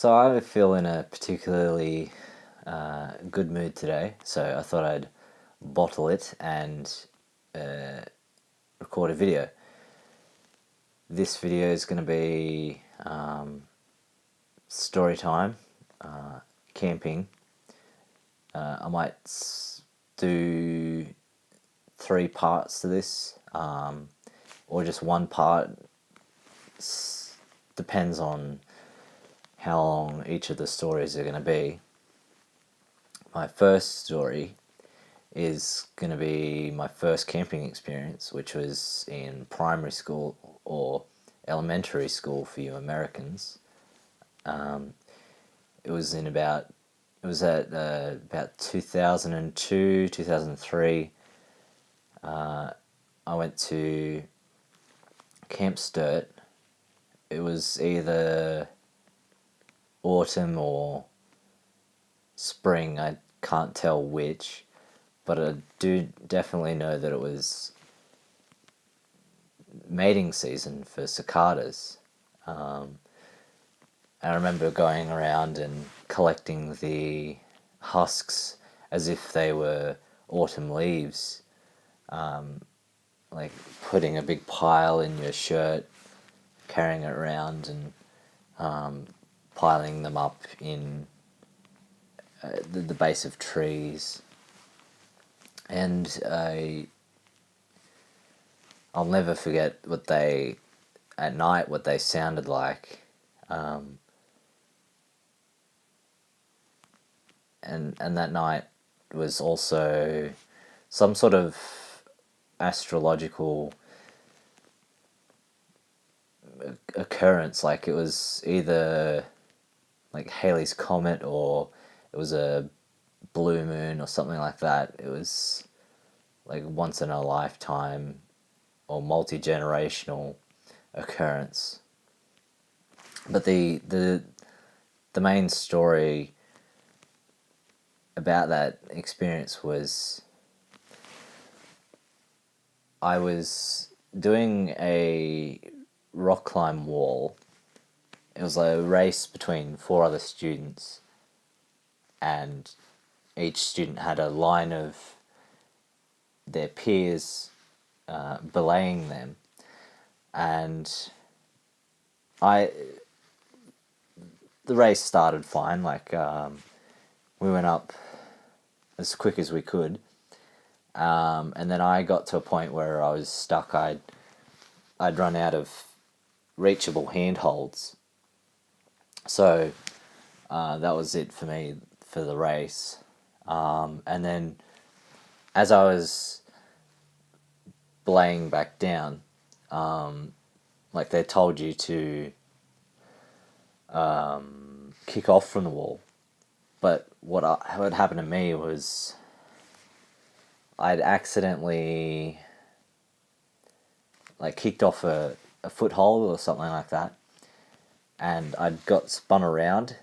So I feel in a particularly good mood today, so I thought I'd bottle it and record a video. This video is going to be story time, camping. I might do 3 parts to this, or just one part. Depends on how long each of the stories are going to be. My first story is going to be my first camping experience, which was in primary school or elementary school for you Americans. It was at about 2002, 2003. I went to Camp Sturt. It was either autumn or spring, I can't tell which, but I do definitely know that it was mating season for cicadas. I remember going around and collecting the husks as if they were autumn leaves, like putting a big pile in your shirt, carrying it around and piling them up in the base of trees. And I'll never forget what they sounded like. And that night was also some sort of astrological occurrence. Like, it was either like Halley's Comet or it was a blue moon or something like that. It was like once in a lifetime or multi-generational occurrence. But the main story about that experience was I was doing a rock climb wall. It was a race between 4 other students, and each student had a line of their peers belaying them, and the race started fine. Like, we went up as quick as we could, and then I got to a point where I was stuck. I'd run out of reachable handholds, so that was it for me for the race. And then as I was belaying back down, like they told you to kick off from the wall. But what happened to me was I'd accidentally like kicked off a foothold or something like that, and I'd got spun around,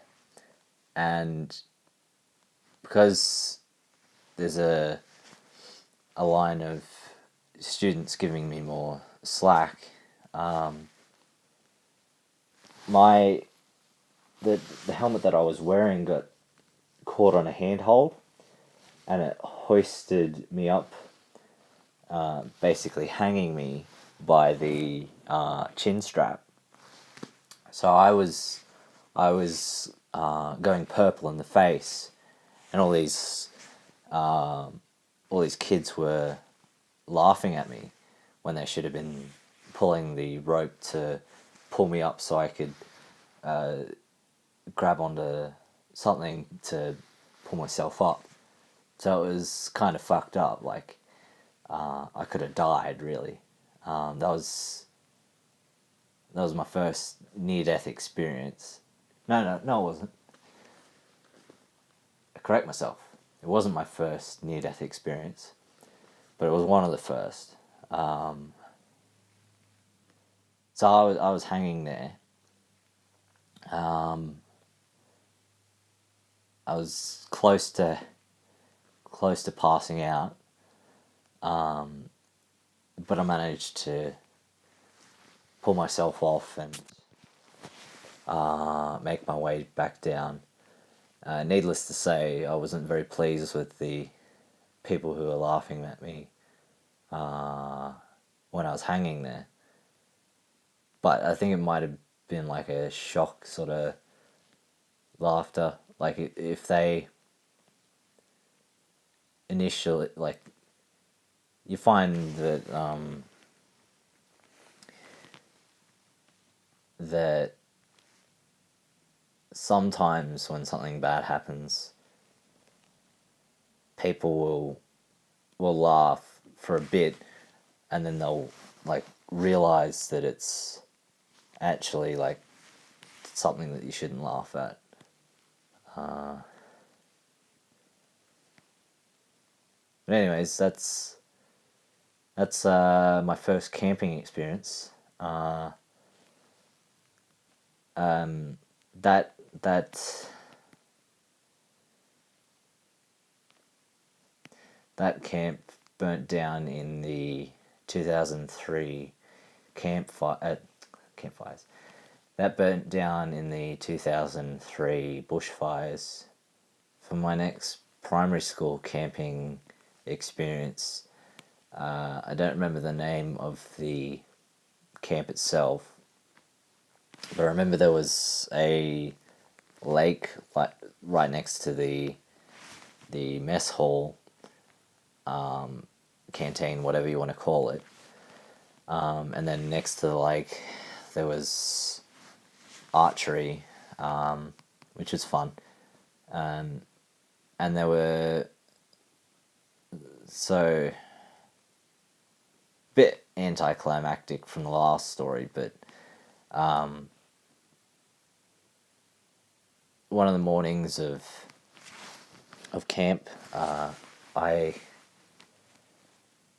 and because there's a line of students giving me more slack, the helmet that I was wearing got caught on a handhold, and it hoisted me up, basically hanging me by the chin strap. So I was going purple in the face, and all these kids were laughing at me when they should have been pulling the rope to pull me up so I could grab onto something to pull myself up. So it was kind of fucked up. Like, I could have died, really. That was my first near-death experience. No, it wasn't. I correct myself. It wasn't my first near-death experience, but it was one of the first. So I was hanging there. I was close to passing out, but I managed to pull myself off, and make my way back down. Needless to say, I wasn't very pleased with the people who were laughing at me when I was hanging there. But I think it might have been like a shock sort of laughter. Like if they initially, like, you find that that sometimes when something bad happens, people will laugh for a bit, and then they'll like realize that it's actually like something that you shouldn't laugh at. But anyways, that's my first camping experience. That that camp burnt down in the 2003 campfires. That burnt down in the 2003 bushfires. For my next primary school camping experience, I don't remember the name of the camp itself, but I remember there was a lake like right next to the mess hall, canteen, whatever you want to call it. And then next to the lake, there was archery, which was fun. And there were so bit anticlimactic from the last story, but one of the mornings of camp, I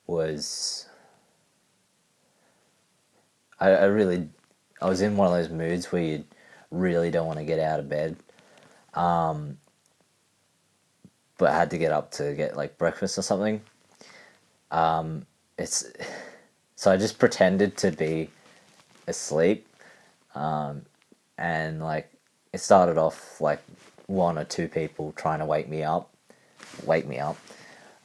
was I really I was in one of those moods where you really don't want to get out of bed, but I had to get up to get like breakfast or something. It's so I just pretended to be asleep, and like it started off like one or two people trying to wake me up,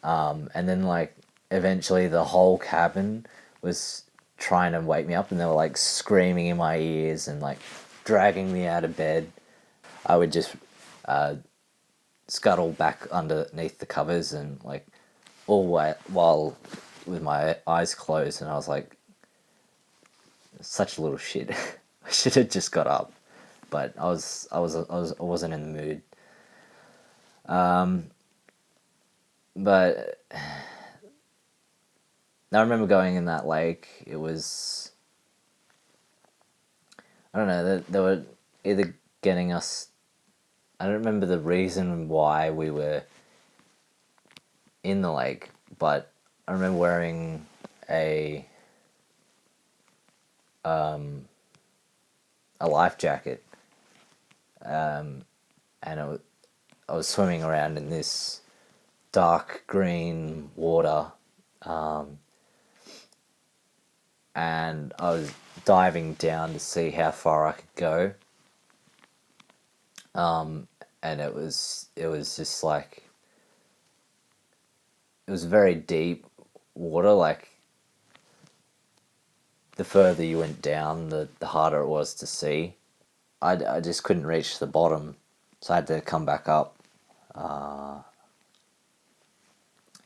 and then like eventually the whole cabin was trying to wake me up, and they were like screaming in my ears and like dragging me out of bed. I would just scuttle back underneath the covers and like all while with my eyes closed, and I was like, such a little shit. I should have just got up, but I wasn't in the mood. But I remember going in that lake. It was, I don't know. They were either getting us. I don't remember the reason why we were in the lake, but I remember wearing a life jacket, and I was swimming around in this dark green water, and I was diving down to see how far I could go. And it was just like, it was very deep water. Like the further you went down, the harder it was to see. I just couldn't reach the bottom, so I had to come back up.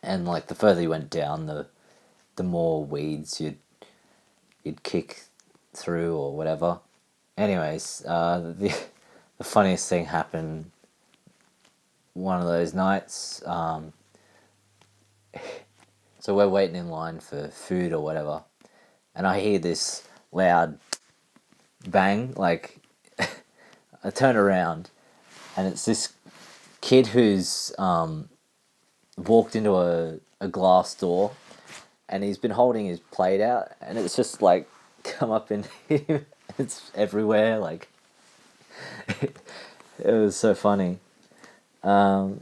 And like the further you went down, the more weeds you'd kick through or whatever. Anyways, the funniest thing happened one of those nights. So we're waiting in line for food or whatever, and I hear this loud bang. Like I turn around, and it's this kid who's walked into a glass door, and he's been holding his plate out, and it's just like come up in him. It's everywhere. Like it was so funny. All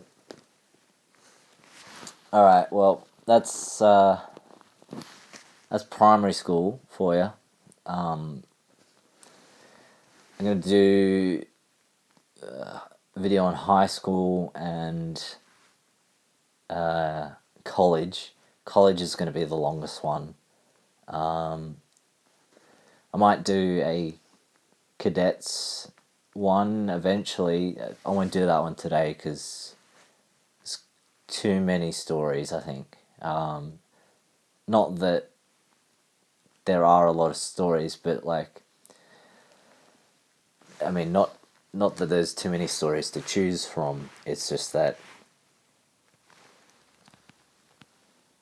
right, well that's primary school for you. I'm going to do a video on high school and college. College is going to be the longest one. I might do a cadets one eventually. I won't do that one today because it's too many stories, I think. Not that there are a lot of stories, but like, I mean, not that there's too many stories to choose from. It's just that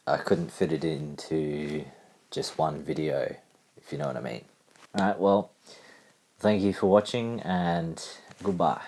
I couldn't fit it into just one video, if you know what I mean. Alright, well, thank you for watching and goodbye.